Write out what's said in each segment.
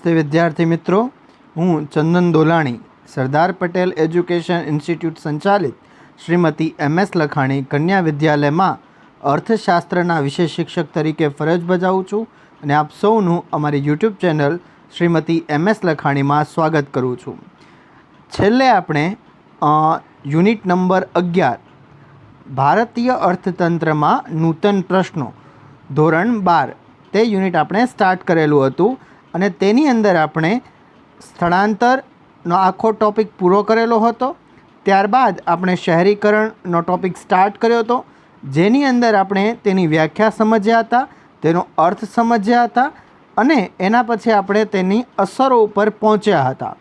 નમસ્તે વિદ્યાર્થી મિત્રો, હું ચંદન દોલાણી, સરદાર પટેલ એજ્યુકેશન ઇન્સ્ટિટ્યૂટ સંચાલિત શ્રીમતી MS લખાણી કન્યા વિદ્યાલયમાં અર્થશાસ્ત્રના વિષય શિક્ષક તરીકે ફરજ બજાવું છું અને આપ સૌનું અમારી યુટ્યુબ ચેનલ શ્રીમતી MS લખાણીમાં સ્વાગત કરું છું. છેલ્લે આપણે યુનિટ નંબર 11 ભારતીય અર્થતંત્રમાં નૂતન પ્રશ્નો ધોરણ 12 તે યુનિટ આપણે સ્ટાર્ટ કરેલું હતું અને તેની અંદર આપણે સ્થળાંતરનો આખો ટૉપિક પૂરો કરેલો હતો. ત્યારબાદ આપણે શહેરીકરણનો ટૉપિક સ્ટાર્ટ કર્યો હતો, જેની અંદર આપણે તેની વ્યાખ્યા સમજ્યા હતા, તેનો અર્થ સમજ્યા હતા અને એના પછી આપણે તેની અસરો ઉપર પહોંચ્યા હતા.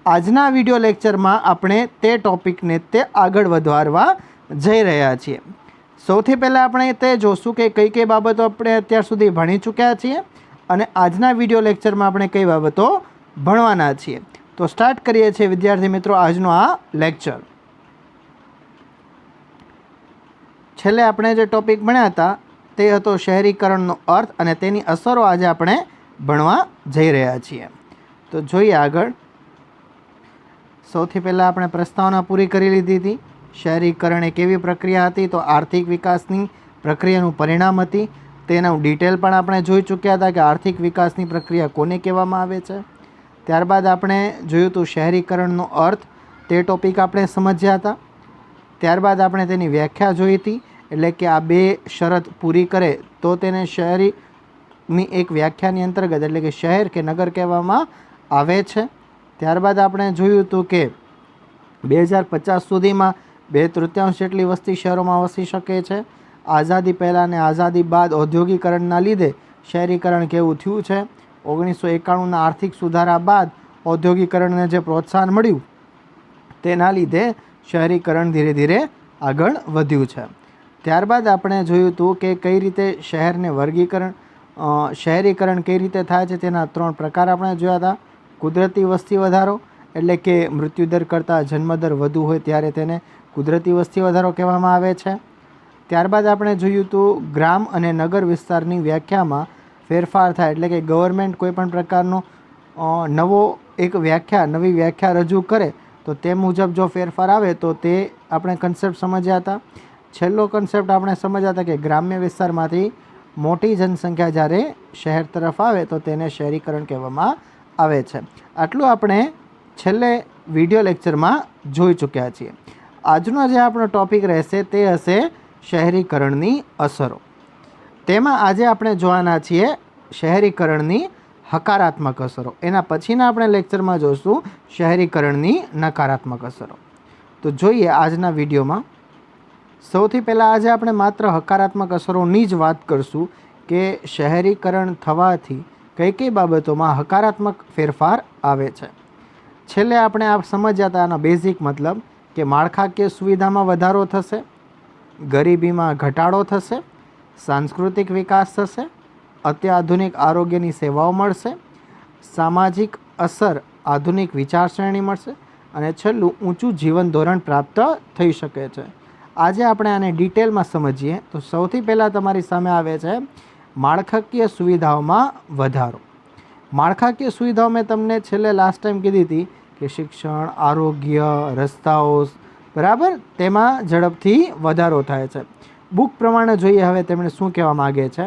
આજના વિડીયો લેક્ચરમાં આપણે તે ટૉપિકને તે આગળ વધારવા જઈ રહ્યા છીએ. સૌથી પહેલાં આપણે તે જોશું કે કઈ કઈ બાબતો આપણે અત્યાર સુધી ભણી ચૂક્યા છીએ અને આજના વિડીયો લેક્ચરમાં આપણે કઈ બાબતો ભણવાના છીએ. તો સ્ટાર્ટ કરીએ છીએ વિદ્યાર્થી મિત્રો આજનો આ લેક્ચર. છેલ્લે આપણે જે ટૉપિક ભણ્યા હતા તે હતો શહેરીકરણનો અર્થ અને તેની અસરો આજે આપણે ભણવા જઈ રહ્યા છીએ. તો જોઈએ આગળ. સૌથી પહેલાં આપણે પ્રસ્તાવના પૂરી કરી લીધી હતી. શહેરીકરણ એક એવી પ્રક્રિયા હતી તો આર્થિક વિકાસની પ્રક્રિયાનું પરિણામ હતી. તેનું ડિટેલ પણ આપણે જોઈ ચૂક્યા હતા કે આર્થિક વિકાસની પ્રક્રિયા કોને કહેવામાં આવે છે. ત્યારબાદ આપણે જોયું હતું શહેરીકરણનો અર્થ, તે ટૉપિક આપણે સમજ્યા હતા. ત્યારબાદ આપણે તેની વ્યાખ્યા જોઈ હતી, એટલે કે આ બે શરત પૂરી કરે તો તેને શહેરીની એક વ્યાખ્યાની અંતર્ગત એટલે કે શહેર કે નગર કહેવામાં આવે છે. ત્યારબાદ આપણે જોયું હતું કે 2050 સુધીમાં 2/3 જેટલી વસ્તી શહેરોમાં વસી શકે છે. આઝાદી પહેલાં અને આઝાદી બાદ ઔદ્યોગિકરણના લીધે શહેરીકરણ કેવું થયું છે. 1991ના આર્થિક સુધારા બાદ ઔદ્યોગિકરણને જે પ્રોત્સાહન મળ્યું તેના લીધે શહેરીકરણ ધીરે ધીરે આગળ વધ્યું છે. ત્યારબાદ આપણે જોયું હતું કે કઈ રીતે શહેરીકરણ કઈ રીતે થાય છે. તેના 3 પ્રકાર આપણે જોયા હતા. કુદરતી વસ્તી વધારો, એટલે કે મૃત્યુદર કરતાં જન્મદર વધુ હોય ત્યારે તેને કુદરતી વસ્તી વધારો કહેવામાં આવે છે. ત્યારબાદ આપણે જોયું હતું ગ્રામ અને નગર વિસ્તારની વ્યાખ્યામાં ફેરફાર થાય, એટલે કે ગવર્મેન્ટ કોઈપણ પ્રકારનો નવી વ્યાખ્યા રજૂ કરે તો તે મુજબ જો ફેરફાર આવે તો તે આપણે કન્સેપ્ટ સમજ્યા હતા. છેલ્લો કન્સેપ્ટ આપણે સમજ્યા હતા કે ગ્રામ્ય વિસ્તારમાંથી મોટી જનસંખ્યા જ્યારે શહેર તરફ આવે તો તેને શહેરીકરણ કહેવામાં આવે છે. આટલું આપણે છેલ્લે વિડીયો લેક્ચરમાં જોઈ ચૂક્યા છીએ. આજનો જે આપણો ટૉપિક રહેશે તે હશે શહેરીકરણની અસરો. તેમાં આજે આપણે જોવાના છીએ શહેરીકરણની હકારાત્મક અસરો. એના પછીના આપણે લેક્ચરમાં જોઈશું શહેરીકરણની નકારાત્મક અસરો. તો જોઈએ આજના વિડીયોમાં. સૌથી પહેલાં આજે આપણે માત્ર હકારાત્મક અસરોની જ વાત કરશું કે શહેરીકરણ થવાથી કઈ કઈ બાબતોમાં હકારાત્મક ફેરફાર આવે છે. છેલ્લે આપણે આ સમજ્યા હતા આનો બેઝિક મતલબ કે માળખાકીય સુવિધામાં વધારો થશે, ગરીબીમાં ઘટાડો થશે, સાંસ્કૃતિક વિકાસ થશે, અત્યાધુનિક આરોગ્યની સેવાઓ મળશે, સામાજિક અસર આધુનિક વિચારસરણી મળશે અને છેલ્લું ઊંચું જીવન ધોરણ પ્રાપ્ત થઈ શકે છે. આજે આપણે આને ડિટેલમાં સમજીએ તો સૌથી પહેલાં તમારી સામે આવે છે માળખાકીય સુવિધાઓમાં વધારો. માળખાકીય સુવિધાઓ મેં તમને છેલ્લે લાસ્ટ ટાઈમ કીધી હતી કે શિક્ષણ, આરોગ્ય, રસ્તાઓ, બરાબર, તેમાં ઝડપથી વધારો થાય છે. બુક પ્રમાણે જોઈએ હવે તેમણે શું કહેવા માગે છે.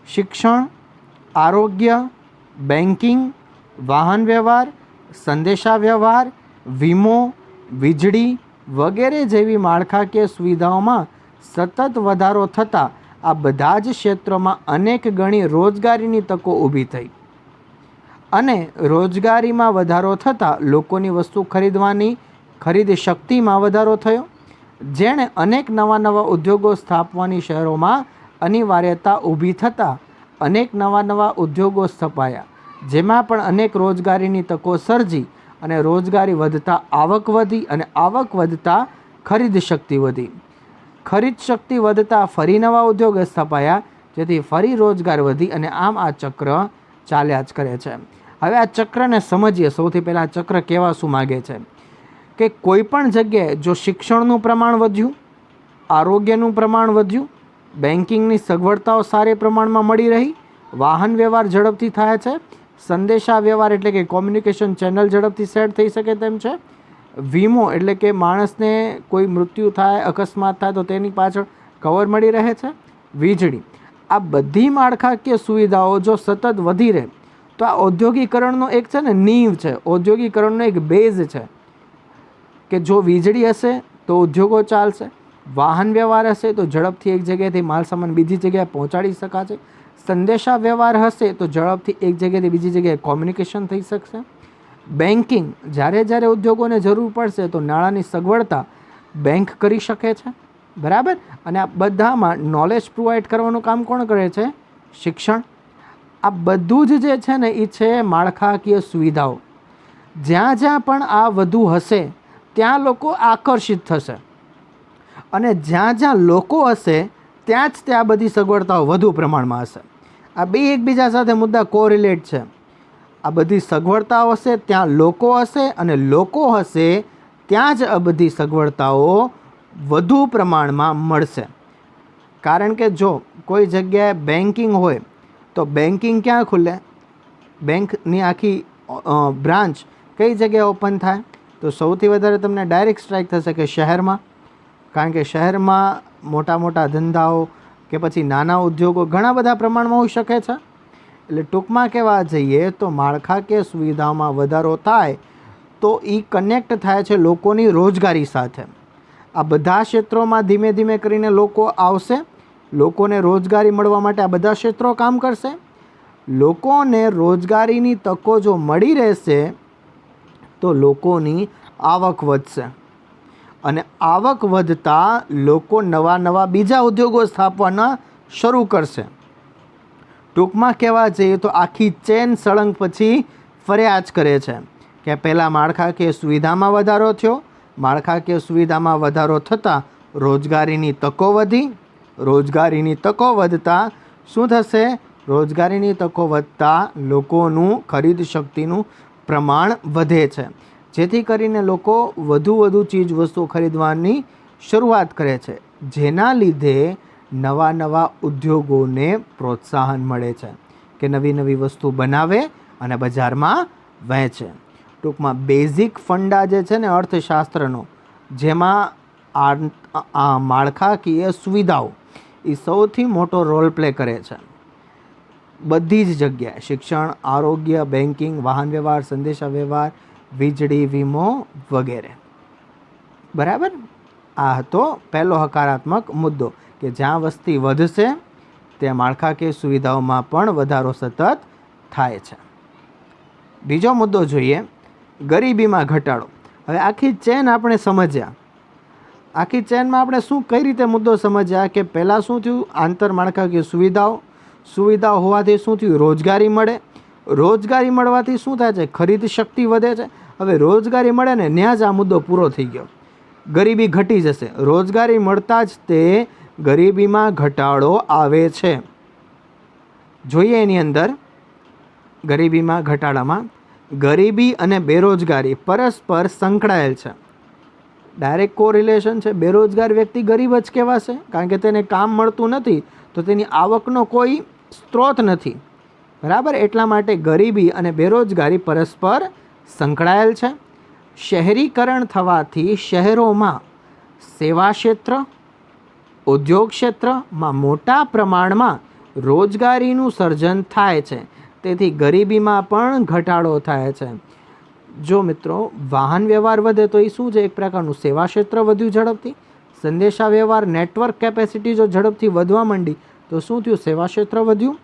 શિક્ષણ, આરોગ્ય, બેન્કિંગ, વાહન વ્યવહાર, સંદેશા વ્યવહાર, વીમો, વીજળી વગેરે જેવી માળખાકીય સુવિધાઓમાં સતત વધારો થતાં આ બધા જ ક્ષેત્રોમાં અનેક ગણી રોજગારીની તકો ઊભી થઈ અને રોજગારીમાં વધારો થતાં લોકોની વસ્તુ ખરીદ શક્તિમાં વધારો થયો, જેણે અનેક નવા ઉદ્યોગો સ્થાપવાની શહેરોમાં અનિવાર્યતા ઊભી થતાં અનેક નવા ઉદ્યોગો સ્થપાયા, જેમાં પણ અનેક રોજગારીની તકો સર્જી અને રોજગારી વધતા આવક વધી અને આવક વધતા ખરીદ શક્તિ વધી. ખરીદ શક્તિ વધતા ફરી નવા ઉદ્યોગ સ્થપાયા, જેથી ફરી રોજગાર વધી અને આમ આ ચક્ર ચાલ્યા જ કરે છે. હવે આ ચક્રને સમજીએ. સૌથી પહેલાં આ ચક્ર કહેવા શું માગે છે કે કોઈ પણ જગ્યાએ જો શિક્ષણનું પ્રમાણ વધ્યું, આરોગ્યનું પ્રમાણ વધ્યું, બેન્કિંગની સગવડતાઓ સારી પ્રમાણમાં મળી રહી, વાહન વ્યવહાર ઝડપથી થાય છે, સંદેશા વ્યવહાર એટલે કે કોમ્યુનિકેશન ચેનલ ઝડપથી સેટ થઈ શકે તેમ છે. વીમો એટલે કે માણસને કોઈ મૃત્યુ થાય, અકસ્માત થાય તો તેની પાછળ કવર મળી રહે છે. વીજળી, આ બધી માળખાકીય સુવિધાઓ જો સતત વધી રહે તો આ ઔદ્યોગિકરણનો એક છે ને નીંવ છે, ઔદ્યોગિકરણનો એક બેઝ છે કે જો વીજળી હશે તો ઉદ્યોગો ચાલશે, વાહન વ્યવહાર હશે તો ઝડપથી એક જગ્યાએથી માલ સામાન બીજી જગ્યાએ પહોંચાડી શકાશે, સંદેશા વ્યવહાર હશે તો ઝડપથી એક જગ્યાએથી બીજી જગ્યાએ કોમ્યુનિકેશન થઈ શકશે. બેન્કિંગ, જ્યારે જ્યારે ઉદ્યોગોને જરૂર પડશે તો નાણાંની સગવડતા બેંક કરી શકે છે. બરાબર. અને આ બધામાં નોલેજ પ્રોવાઈડ કરવાનું કામ કોણ કરે છે? શિક્ષણ. આ બધું જ જે છે ને એ છે માળખાકીય સુવિધાઓ. જ્યાં જ્યાં પણ આ વધુ હશે ત્યાં લોકો આકર્ષિત થશે અને જ્યાં જ્યાં લોકો હશે ત્યાં જ ત્યાં બધી સગવડતાઓ વધુ પ્રમાણમાં હશે. આ બે એકબીજા સાથે મુદ્દા કોરિલેટ છે. આ બધી સગવડતાઓ હશે ત્યાં લોકો હશે અને લોકો હશે ત્યાં જ આ બધી સગવડતાઓ વધુ પ્રમાણમાં મળશે. કારણ કે જો કોઈ જગ્યાએ બેન્કિંગ હોય તો બેન્કિંગ ક્યાં ખુલે? બેંકની આખી બ્રાન્ચ કઈ જગ્યાએ ઓપન થાય? તો સૌથી વધારે તમને ડાયરેક્ટ સ્ટ્રાઇક થશે કે શહેરમાં. કારણ કે શહેરમાં મોટા મોટા ધંધાઓ કે પછી નાના ઉદ્યોગો ઘણા બધા પ્રમાણમાં હોઈ શકે છે. એટલે ટૂંકમાં કહેવા જઈએ તો માળખાકીય સુવિધાઓમાં વધારો થાય તો એ કનેક્ટ થાય છે લોકોની રોજગારી સાથે. આ બધા ક્ષેત્રોમાં ધીમે ધીમે કરીને લોકો આવશે, લોકોને રોજગારી મળવા માટે આ બધા ક્ષેત્રો કામ કરશે. લોકોને રોજગારીની તકો જો મળી રહેશે તો લોકોની આવક વધશે અને આવક વધતા લોકો નવા નવા બીજા ઉદ્યોગો સ્થાપવાના શરૂ કરશે. ટૂંકમાં કહેવા જઈએ તો આખી ચેન સળંગ પછી ફર્યા જ કરે છે કે પહેલાં માળખાકીય સુવિધામાં વધારો થયો, માળખાકીય સુવિધામાં વધારો થતાં રોજગારીની તકો વધી, રોજગારીની તકો વધતા શું થશે? રોજગારીની તકો વધતા લોકોનું ખરીદ શક્તિનું પ્રમાણ વધે છે, જેથી કરીને લોકો વધુ ચીજ વસ્તુઓ ખરીદવાની શરૂઆત કરે છે, જેના લીધે નવા નવા ઉદ્યોગોને પ્રોત્સાહન મળે છે કે નવી નવી વસ્તુ બનાવે અને બજારમાં વહેંચે. ટૂંકમાં બેઝિક ફંડા જે છે ને અર્થશાસ્ત્રનો, જેમાં આ માળખાકીય સુવિધાઓ એ સૌથી મોટો રોલ પ્લે કરે છે. બધી જ જગ્યાએ શિક્ષણ, આરોગ્ય, બેન્કિંગ, વાહન વ્યવહાર, સંદેશા વ્યવહાર, વીજળી, વીમો વગેરે. બરાબર. આ હતો પહેલો હકારાત્મક મુદ્દો કે જ્યાં વસ્તી વધશે ત્યાં માળખાકીય સુવિધાઓમાં પણ વધારો સતત થાય છે. બીજો મુદ્દો જોઈએ, ગરીબીમાં ઘટાડો. હવે આખી ચેન આપણે સમજ્યા. આખી ચેનમાં આપણે કઈ રીતે મુદ્દો સમજ્યા કે પહેલાં શું થયું? આંતરમાળખાકીય સુવિધાઓ હોવાથી શું થયું? રોજગારી મળે. રોજગારી મળવાથી શું થાય છે? ખરીદ શક્તિ વધે છે. હવે રોજગારી મળે ને ત્યાં જ આ મુદ્દો પૂરો થઈ ગયો. ગરીબી ઘટી જશે. રોજગારી મળતા જ તે ગરીબીમાં ઘટાડો આવે છે. જોઈએ એની અંદર ગરીબીમાં ઘટાડામાં ગરીબી અને બેરોજગારી પરસ્પર સંકળાયેલ છે. ડાયરેક્ટ કોરિલેશન છે. બેરોજગાર વ્યક્તિ ગરીબ જ કહેવાશે કારણ કે તેને કામ મળતું નથી તો તેની આવકનો કોઈ સ્ત્રોત નથી. બરાબર. એટલા માટે ગરીબી અને બેરોજગારી પરસ્પર સંકળાયેલ છે. શહેરીકરણ થવાથી શહેરોમાં સેવા ક્ષેત્ર, ઉદ્યોગ ક્ષેત્રમાં મોટા પ્રમાણમાં રોજગારીનું સર્જન થાય છે. તેથી ગરીબીમાં પણ ઘટાડો થાય છે. જો મિત્રો વાહન વ્યવહાર વધે તો એ શું છે? એક પ્રકારનું સેવા ક્ષેત્ર વધ્યું ઝડપથી. સંદેશા વ્યવહાર નેટવર્ક કેપેસિટી જો ઝડપથી વધવા માંડી તો શું થયું? સેવા ક્ષેત્ર વધ્યું.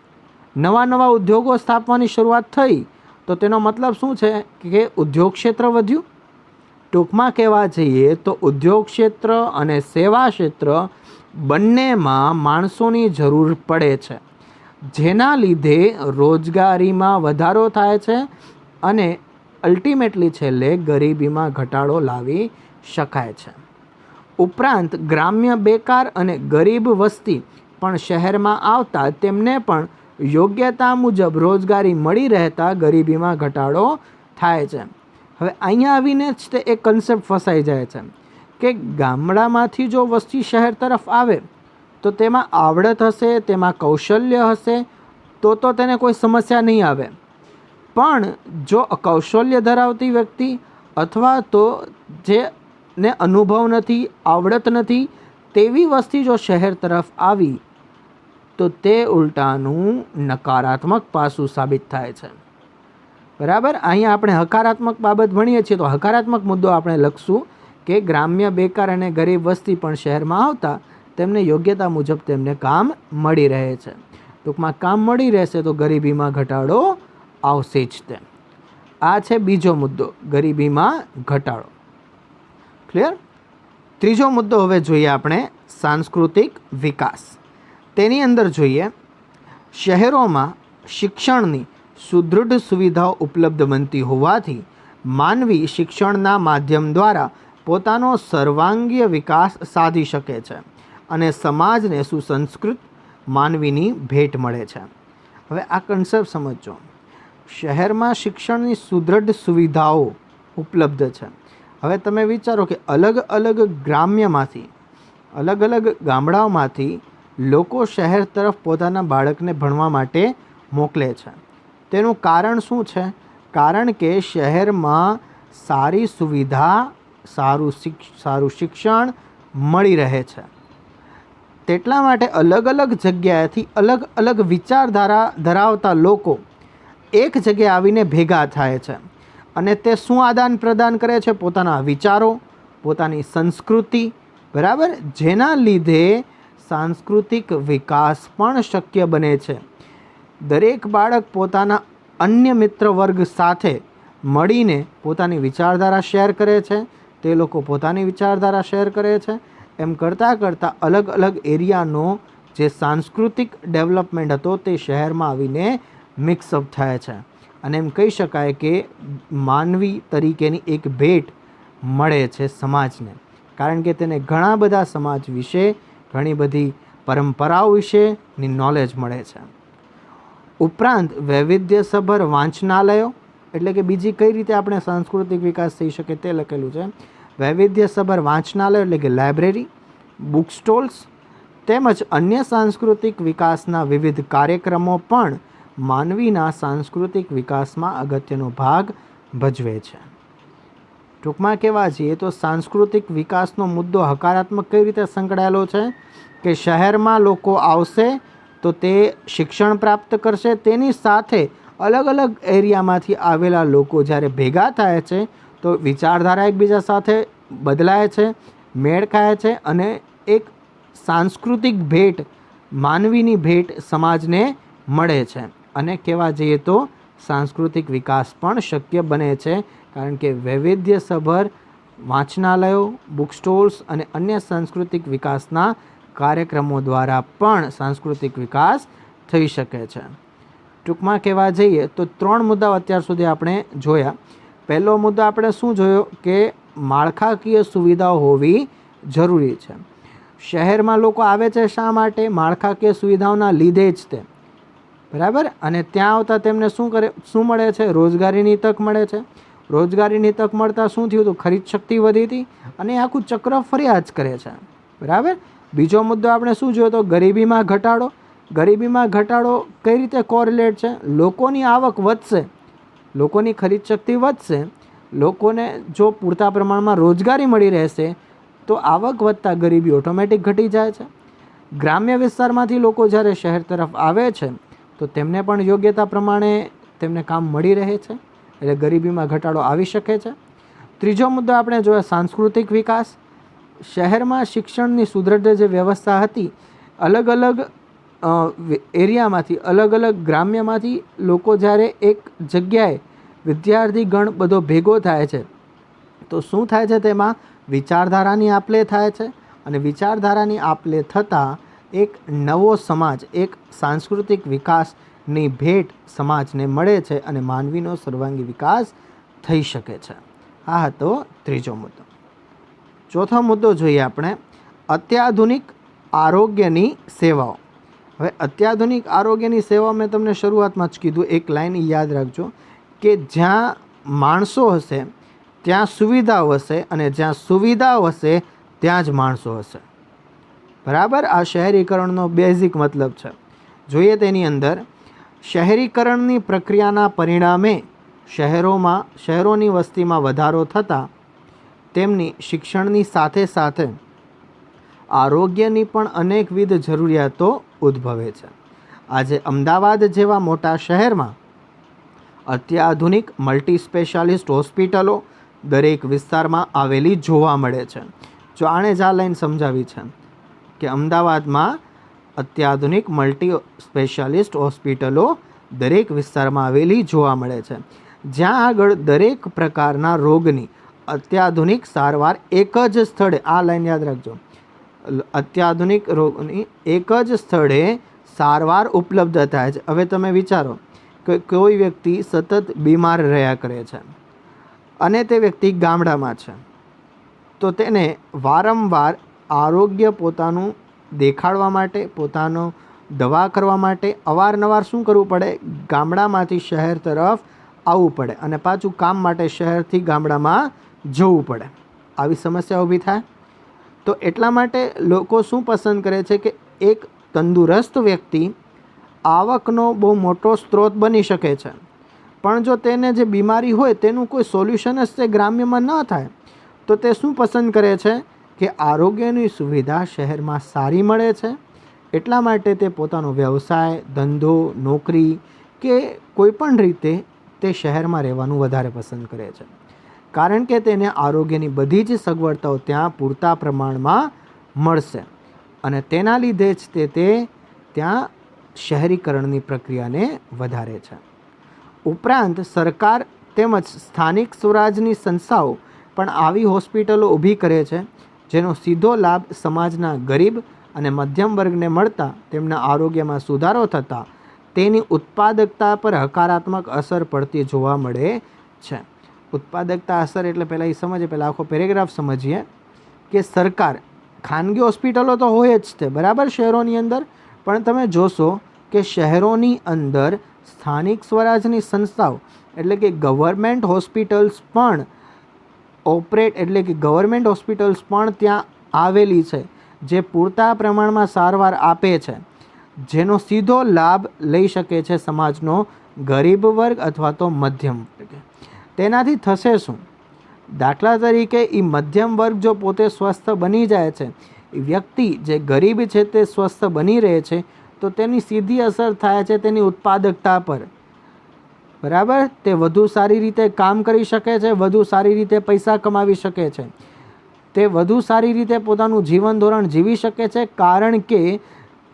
નવા ઉદ્યોગો સ્થાપવાની શરૂઆત થઈ તો તેનો મતલબ શું છે કે ઉદ્યોગ ક્ષેત્ર વધ્યું. ટૂંકમાં કહેવા જઈએ તો ઉદ્યોગ ક્ષેત્ર અને સેવા ક્ષેત્ર બંનેમાં માણસોની જરૂર પડે છે, જેના લીધે રોજગારીમાં વધારો થાય છે અને અલ્ટિમેટલી છેલ્લે ગરીબીમાં ઘટાડો લાવી શકાય છે. ઉપરાંત ગ્રામ્ય બેકાર અને ગરીબ વસ્તી પણ શહેરમાં આવતા તેમને પણ યોગ્યતા મુજબ રોજગારી મળી રહેતા ગરીબીમાં ઘટાડો થાય છે. હવે અહીંયા આવીને જ તે એક કન્સેપ્ટ ફસાઈ જાય છે કે ગામડામાંથી જો વસ્તી શહેર તરફ આવે તો તેમાં આવડત હશે, તેમાં કૌશલ્ય હશે તો તેને કોઈ સમસ્યા નહીં આવે. પણ જો કૌશલ્ય ધરાવતી વ્યક્તિ અથવા તો જેને અનુભવ નથી, આવડત નથી, તેવી વસ્તી જો શહેર તરફ આવી તો તે ઉલટાનું નકારાત્મક પાસું સાબિત થાય છે. બરાબર. અહીંયા આપણે હકારાત્મક બાબત ભણીએ છીએ તો હકારાત્મક મુદ્દો આપણે લખશું કે ગ્રામ્ય બેકાર અને ગરીબ વસ્તી પણ શહેરમાં આવતા તેમને યોગ્યતા મુજબ તેમને કામ મળી રહે છે. ટૂંકમાં કામ મળી રહેશે તો ગરીબીમાં ઘટાડો આવશે જ તે. આ છે બીજો મુદ્દો, ગરીબીમાં ઘટાડો. ક્લિયર? ત્રીજો મુદ્દો હવે જોઈએ આપણે, સાંસ્કૃતિક વિકાસ. તેની અંદર જોઈએ, શહેરોમાં શિક્ષણની સુદૃઢ સુવિધાઓ ઉપલબ્ધ બનતી હોવાથી માનવી શિક્ષણના માધ્યમ દ્વારા પોતાનો સર્વાંગીય વિકાસ સાધી શકે છે અને સમાજને સુસંસ્કૃત માનવીની ભેટ મળે છે. હવે આ કન્સેપ્ટ સમજો. શહેરમાં શિક્ષણની સુદૃઢ સુવિધાઓ ઉપલબ્ધ છે. હવે તમે વિચારો કે અલગ અલગ ગ્રામ્યમાંથી, અલગ અલગ ગામડાઓમાંથી લોકો શહેર તરફ પોતાના બાળકને ભણવા માટે મોકલે છે. તેનું કારણ શું છે? કારણ કે શહેરમાં સારી સુવિધા, સારું શિક્ષણ મળી રહે છે. તેટલા માટે અલગ અલગ જગ્યાએથી અલગ અલગ વિચારધારા ધરાવતા લોકો એક જગ્યાએ આવીને ભેગા થાય છે અને તે શું આદાન પ્રદાન કરે છે? પોતાના વિચારો, પોતાની સંસ્કૃતિ. બરાબર. જેના લીધે સાંસ્કૃતિક વિકાસ પણ શક્ય બને છે. દરેક બાળક પોતાના અન્ય મિત્ર વર્ગ સાથે મળીને પોતાની વિચારધારા શેર કરે છે, તે લોકો પોતાની વિચારધારા શેર કરે છે. એમ કરતાં કરતાં અલગ અલગ એરિયાનો જે સાંસ્કૃતિક ડેવલપમેન્ટ હતો તે શહેરમાં આવીને મિક્સઅપ થાય છે અને એમ કહી શકાય કે માનવી તરીકેની એક ભેટ મળે છે સમાજને, કારણ કે તેને ઘણા બધા સમાજ વિશે, ઘણી બધી પરંપરાઓ વિશેની નોલેજ મળે છે. ઉપરાંત વૈવિધ્યસભર વાંચનાલયો, એટલે કે બીજી કઈ રીતે આપણે સાંસ્કૃતિક વિકાસ થઈ શકે તે લખેલું છે. વૈવિધ્યસભર વાંચનાલયો એટલે કે લાઇબ્રેરી, બુક સ્ટોલ્સ તેમજ અન્ય સાંસ્કૃતિક વિકાસના વિવિધ કાર્યક્રમો પણ માનવીના સાંસ્કૃતિક વિકાસમાં અગત્યનો ભાગ ભજવે છે. ટૂંકમાં કહેવા જઈએ તો સાંસ્કૃતિક વિકાસનો મુદ્દો હકારાત્મક કઈ રીતે સંકળાયેલો છે કે શહેરમાં લોકો આવશે તો તે શિક્ષણ પ્રાપ્ત કરશે. તેની સાથે અલગ અલગ એરિયામાંથી આવેલા લોકો જ્યારે ભેગા થાય છે તો વિચારધારા એકબીજા સાથે બદલાય છે, મેળ ખાય છે અને એક સાંસ્કૃતિક ભેટ, માનવીની ભેટ સમાજને મળે છે. અને કહેવા જઈએ તો સાંસ્કૃતિક વિકાસ પણ શક્ય બને છે, કારણ કે વૈવિધ્યસભર વાંચનાલયો, બુક સ્ટોલ્સ અને અન્ય સાંસ્કૃતિક વિકાસના કાર્યક્રમો દ્વારા પણ સાંસ્કૃતિક વિકાસ થઈ શકે છે. ટૂંકમાં કહેવા જઈએ તો 3 મુદ્દાઓ અત્યાર સુધી આપણે જોયા. પહેલો મુદ્દો આપણે શું જોયો કે માળખાકીય સુવિધાઓ હોવી જરૂરી છે. શહેરમાં લોકો આવે છે શા માટે? માળખાકીય સુવિધાઓના લીધે જ તે. બરાબર. અને ત્યાં આવતા તેમને શું મળે છે? રોજગારીની તક મળે છે. રોજગારીની તક મળતા શું થયું? તો ખરીદ શક્તિ વધી હતી અને આખું ચક્ર ફર્યા જ કરે છે. બરાબર. બીજો મુદ્દો આપણે શું જોયો? તો ગરીબીમાં ઘટાડો. ગરીબીમાં ઘટાડો કઈ રીતે કોરિલેટ છે? લોકોની આવક વધશે, લોકોની ખરીદ શક્તિ વધશે, લોકોને જો પૂરતા પ્રમાણમાં રોજગારી મળી રહેશે તો આવક વધતા ગરીબી ઓટોમેટિક ઘટી જાય છે. ગ્રામ્ય વિસ્તારમાંથી લોકો જ્યારે શહેર તરફ આવે છે તો તેમને પણ યોગ્યતા પ્રમાણે તેમને કામ મળી રહે છે, એટલે ગરીબીમાં ઘટાડો આવી શકે છે. ત્રીજો મુદ્દો આપણે જોયો સાંસ્કૃતિક વિકાસ. શહેરમાં શિક્ષણની સુદૃઢ જે વ્યવસ્થા હતી, અલગ અલગ એરિયામાંથી, અલગ અલગ ગ્રામ્યમાંથી લોકો જ્યારે એક જગ્યાએ વિદ્યાર્થી ગણ બધો ભેગો થાય છે તો શું થાય છે? તેમાં વિચારધારાની આપ-લે થાય છે અને વિચારધારાની આપ-લે થતાં એક નવો સમાજ, એક સાંસ્કૃતિક વિકાસની ભેટ સમાજને મળે છે અને માનવીનો સર્વાંગી વિકાસ થઈ શકે છે. આ હતો ત્રીજો મુદ્દો. ચોથો મુદ્દો જોઈએ આપણે, અત્યાધુનિક આરોગ્યની સેવાઓ. હવે અત્યાધુનિક આરોગ્યની સેવાઓ મેં તમને શરૂઆતમાં જ કીધું, એક લાઈન યાદ રાખજો કે જ્યાં માણસો હશે ત્યાં સુવિધાઓ હશે અને જ્યાં સુવિધાઓ હશે ત્યાં જ માણસો હશે. બરાબર. આ શહેરીકરણનો બેઝિક મતલબ છે. જોઈએ તેની અંદર શહેરીકરણની પ્રક્રિયાના પરિણામે શહેરોની વસ્તીમાં વધારો થતાં તેમની શિક્ષણની સાથે સાથે આરોગ્યની પણ અનેકવિધ જરૂરિયાતો ઉદ્ભવે છે. આજે અમદાવાદ જેવા મોટા શહેરમાં અત્યાધુનિક મલ્ટી સ્પેશિયાલિસ્ટ હોસ્પિટલો દરેક વિસ્તારમાં આવેલી જોવા મળે છે. જો આણે જ આ લાઈન સમજાવી છે કે અમદાવાદમાં અત્યાધુનિક મલ્ટી સ્પેશિયાલિસ્ટ હોસ્પિટલો દરેક વિસ્તારમાં આવેલી જોવા મળે છે, જ્યાં આગળ દરેક પ્રકારના રોગની અત્યાધુનિક સારવાર એક જ સ્થળે, આ લાઈન યાદ રાખજો, અત્યાધુનિક રોગની એક જ સ્થળે સારવાર ઉપલબ્ધ થાય છે. હવે તમે વિચારો કે કોઈ વ્યક્તિ સતત બીમાર રહ્યા કરે છે અને તે વ્યક્તિ ગામડામાં છે, તો તેને વારંવાર આરોગ્ય પોતાનું દેખાડવા માટે, પોતાનો દવા કરવા માટે અવારનવાર શું કરવું પડે? ગામડામાંથી શહેર તરફ આવવું પડે અને પાછું કામ માટે શહેરથી ગામડામાં જવું પડે. આવી સમસ્યા ઊભી થાય. તો એટલા માટે લોકો શું પસંદ કરે છે કે એક તંદુરસ્ત વ્યક્તિ આવકનો બહુ મોટો સ્ત્રોત બની શકે છે, પણ જો તેને જે બીમારી હોય તેનું કોઈ સોલ્યુશન જ તે ગ્રામ્યમાં ન થાય, તો તે શું પસંદ કરે છે કે આરોગ્યની સુવિધા શહેરમાં સારી મળે છે, એટલા માટે તે પોતાનો વ્યવસાય, ધંધો, નોકરી કે કોઈ પણ રીતે તે શહેરમાં રહેવાનું વધારે પસંદ કરે છે, કારણ કે તેને આરોગ્યની બધી જ સગવડતાઓ ત્યાં પૂરતા પ્રમાણમાં મળશે અને તેના લીધે જ તે ત્યાં શહેરીકરણની પ્રક્રિયાને વધારે છે. ઉપરાંત સરકાર તેમજ સ્થાનિક સ્વરાજની સંસ્થાઓ પણ આવી હોસ્પિટલો ઊભી કરે છે, જેનો સીધો લાભ સમાજના ગરીબ અને મધ્યમ વર્ગને મળતા તેમના આરોગ્યમાં સુધારો થતાં તેની ઉત્પાદકતા પર હકારાત્મક અસર પડતી જોવા મળે છે. ઉત્પાદકતા અસર એટલે પહેલાં એ સમજીએ, પહેલાં આખો પેરેગ્રાફ સમજીએ કે સરકાર, ખાનગી હોસ્પિટલો તો હોય જ તે બરાબર શહેરોની અંદર, પણ તમે જોશો કે શહેરોની અંદર સ્થાનિક સ્વરાજની સંસ્થાઓ એટલે કે ગવર્મેન્ટ હોસ્પિટલ્સ પણ એટલે કે ગવર્મેન્ટ હોસ્પિટલ્સ પણ ત્યાં આવેલી છે, જે પૂરતા પ્રમાણમાં સારવાર આપે છે, જેનો સીધો લાભ લઈ શકે છે સમાજનો ગરીબ વર્ગ અથવા તો મધ્યમ વર્ગ. તેનાથી થશે શું? દાખલા તરીકે એ મધ્યમ વર્ગ જો પોતે સ્વસ્થ બની જાય છે, વ્યક્તિ જે ગરીબ છે તે સ્વસ્થ બની રહે છે, તો તેની સીધી અસર થાય છે તેની ઉત્પાદકતા પર. બરાબર, તે વધુ સારી રીતે કામ કરી શકે છે, વધુ સારી રીતે પૈસા કમાવી શકે છે, તે વધુ સારી રીતે પોતાનું જીવન ધોરણ જીવી શકે છે, કારણ કે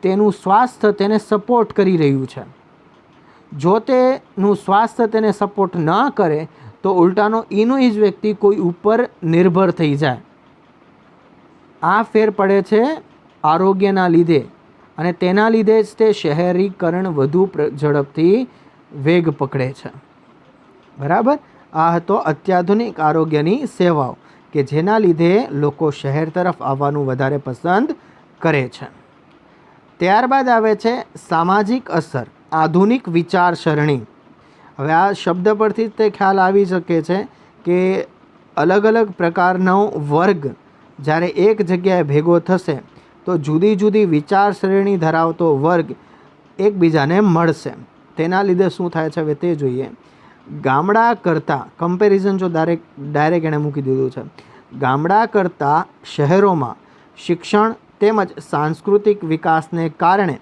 તેનું સ્વાસ્થ્ય તેને સપોર્ટ કરી રહ્યું છે. જો તેનું સ્વાસ્થ્ય તેને સપોર્ટ ન કરે તો ઉલટાનો એનો જ વ્યક્તિ કોઈ ઉપર નિર્ભર થઈ જાય. આ ફેર પડે છે આરોગ્યના લીધે અને તેના લીધે જ તે શહેરીકરણ વધુ ઝડપથી વેગ પકડે છે. બરાબર, આ હતો અત્યાધુનિક આરોગ્યની સેવાઓ કે જેના લીધે લોકો શહેર તરફ આવવાનું વધારે પસંદ કરે છે. ત્યારબાદ આવે છે સામાજિક અસર, આધુનિક વિચારસરણી. હવે આ શબ્દ પરથી જ તે ખ્યાલ આવી શકે છે કે અલગ અલગ પ્રકારનો વર્ગ જ્યારે એક જગ્યાએ ભેગો થશે તો જુદી જુદી વિચારસરણી ધરાવતો વર્ગ એકબીજાને મળશે. તેના લીધે શું થાય છે હવે તે જોઈએ. ગામડા કરતાં કમ્પેરિઝન જો ડાયરેક્ટ એણે મૂકી દીધું છે, ગામડા કરતાં શહેરોમાં શિક્ષણ તેમજ સાંસ્કૃતિક વિકાસને કારણે,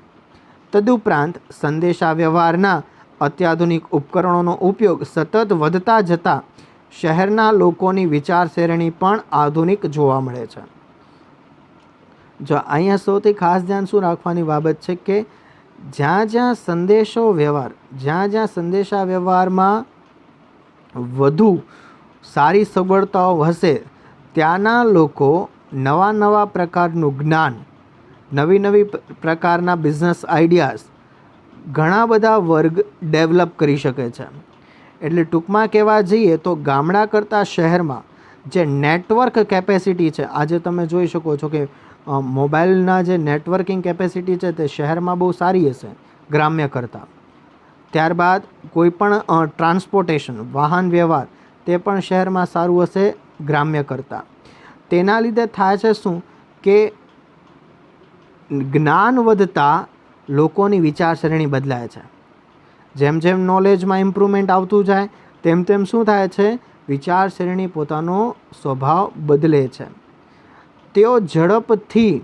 તદુપરાંત સંદેશા વ્યવહારના અત્યાધુનિક ઉપકરણોનો ઉપયોગ સતત વધતા જતાં શહેરના લોકોની વિચારસરણી પણ આધુનિક જોવા મળે છે. જો અહીંયા સૌથી ખાસ ધ્યાન શું રાખવાની બાબત છે કે જ્યાં જ્યાં સંદેશા વ્યવહારમાં વધુ સારી સગવડતાઓ હશે, ત્યાંના લોકો નવા પ્રકારનું જ્ઞાન, નવી પ્રકારના બિઝનેસ આઈડિયાઝ ઘણા બધા વર્ગ ડેવલપ કરી શકે છે. એટલે ટૂંકમાં કહેવા જઈએ તો ગામડા કરતાં શહેરમાં જે નેટવર્ક કેપેસિટી છે, આજે તમે જોઈ શકો છો કે મોબાઈલના જે નેટવર્કિંગ કેપેસિટી છે તે શહેરમાં બહુ સારી હશે ગ્રામ્ય કરતાં. ત્યારબાદ કોઈ પણ ટ્રાન્સપોર્ટેશન, વાહન વ્યવહાર, તે પણ શહેરમાં સારું હશે ગ્રામ્ય કરતાં. તેના લીધે થાય છે શું કે જ્ઞાન વધતા લોકોની વિચારસરણી બદલાય છે. જેમ જેમ નોલેજમાં ઇમ્પ્રુવમેન્ટ આવતું જાય તેમ તેમ શું થાય છે, વિચારસરણી પોતાનો સ્વભાવ બદલે છે. તેઓ ઝડપથી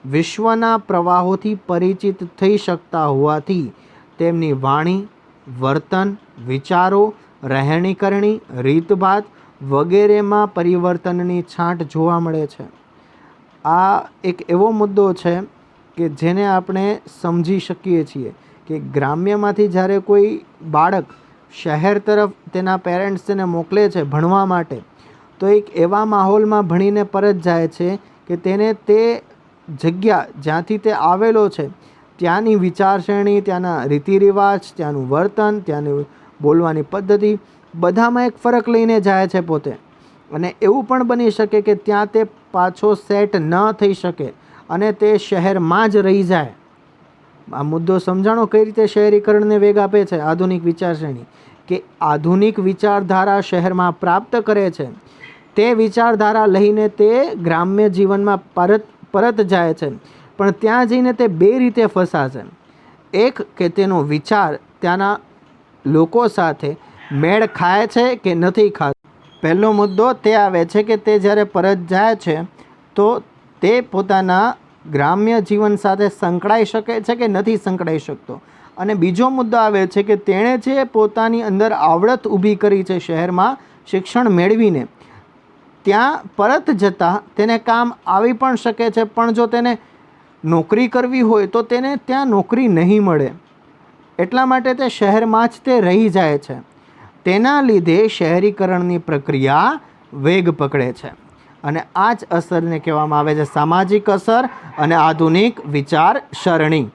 વિશ્વના પ્રવાહોથી પરિચિત થઈ શકતા હોવાથી તેમની વાણી, વર્તન, વિચારો, રહેણીકરણી, રીતભાત વગેરેમાં પરિવર્તનની છાંટ જોવા મળે છે. આ એક એવો મુદ્દો છે કે જેને આપણે સમજી શકીએ છીએ કે ગ્રામ્યમાંથી જ્યારે કોઈ બાળક શહેર તરફ તેના પેરેન્ટ્સ તેને મોકલે છે ભણવા માટે, તો એક એવા માહોલમાં ભણીને પરત જાય છે કે તેને તે જગ્યા જ્યાંથી તે આવેલો છે ત્યાંની વિચારસરણી, ત્યાંના રીતિરિવાજ, ત્યાંનું વર્તન, ત્યાંની બોલવાની પદ્ધતિ બધામાં એક ફરક લઈને જાય છે પોતે. અને એવું પણ બની શકે કે ત્યાં તે પાછો સેટ ન થઈ શકે અને તે શહેરમાં જ રહી જાય. આ મુદ્દો સમજાણો કઈ રીતે શહેરીકરણને વેગ આપે છે આધુનિક વિચારસરણી, કે આધુનિક વિચારધારા શહેરમાં પ્રાપ્ત કરે છે, તે વિચારધારા લઈને તે ગ્રામ્ય જીવનમાં પરત જાય છે. પણ ત્યાં જઈને તે બે રીતે ફસાશે. એક કે તેનો વિચાર ત્યાંના લોકો સાથે મેળ ખાય છે કે નથી ખાતો. પહેલો મુદ્દો તે આવે છે કે તે જ્યારે પરત જાય છે તો તે પોતાના ગ્રામ્ય જીવન સાથે સંકળાઈ શકે છે કે નથી સંકળાઈ શકતો. અને બીજો મુદ્દો આવે છે કે તેણે જે પોતાની અંદર આવડત ઊભી કરી છે શહેરમાં શિક્ષણ મેળવીને, ત્યાં પરત જતાં તેને કામ આવી પણ શકે છે, પણ જો તેને નોકરી કરવી હોય તો તેને ત્યાં નોકરી નહીં મળે. એટલા માટે તે શહેરમાં જ તે રહી જાય છે. તેના લીધે શહેરીકરણની પ્રક્રિયા વેગ પકડે છે. અને આ જ અસરને કહેવામાં આવે છે સામાજિક અસર અને આધુનિક વિચારસરણી.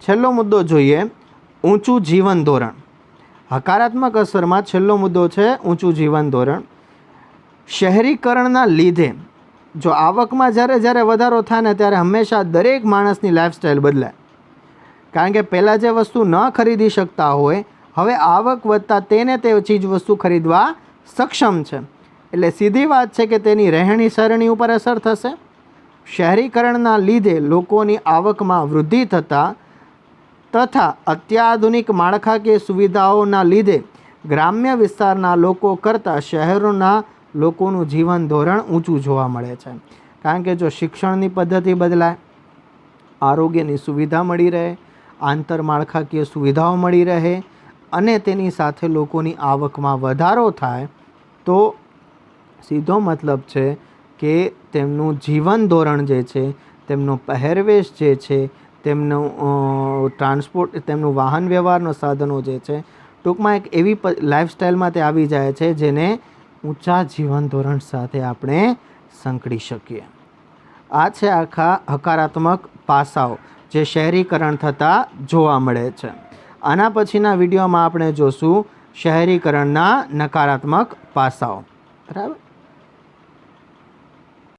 છેલ્લો મુદ્દો જોઈએ, ઊંચું જીવન ધોરણ. હકારાત્મક અસરમાં છેલ્લો મુદ્દો છે ઊંચું જીવન ધોરણ. શહેરીકરણના લીધે જો આવકમાં જ્યારે વધારો થાય ને ત્યારે હંમેશા દરેક માણસની લાઈફસ્ટાઈલ બદલાય. કારણ કે પહેલાં જે વસ્તુ ન ખરીદી શકતા હોય, હવે આવક વધતા તેને તે ચીજ વસ્તુ ખરીદવા સક્ષમ છે. એટલે સીધી વાત છે કે તેની રહેણી સરણી ઉપર અસર થશે. શહેરીકરણના લીધે લોકોની આવકમાં વૃદ્ધિ થતાં તથા અત્યાધુનિક માળખાકીય સુવિધાઓના લીધે ગ્રામ્ય વિસ્તારના લોકો કરતાં શહેરોના લોકોનું જીવન ધોરણ ઊંચું જોવા મળે છે. કારણ કે જો શિક્ષણની પદ્ધતિ બદલાય, આરોગ્યની સુવિધા મળી રહે, આંતરમાળખાકીય સુવિધાઓ મળી રહે અને તેની સાથે લોકોની આવકમાં વધારો થાય તો સીધો મતલબ છે કે તેમનું જીવન ધોરણ જે છે, તેમનો પહેરવેશ જે છે, તેમનું ટ્રાન્સપોર્ટ, તેમનું વાહન વ્યવહારનો સાધનો જે છે, ટૂંકમાં એક એવી લાઈફસ્ટાઈલમાં તે આવી જાય છે જેને ઊંચા જીવન ધોરણ સાથે આપણે સંકળી શકીએ. આ છે આખા હકારાત્મક પાસાઓ જે શહેરીકરણ થતાં જોવા મળે છે. આના પછીના વિડીયોમાં આપણે જોશું શહેરીકરણના નકારાત્મક પાસાઓ. બરાબર.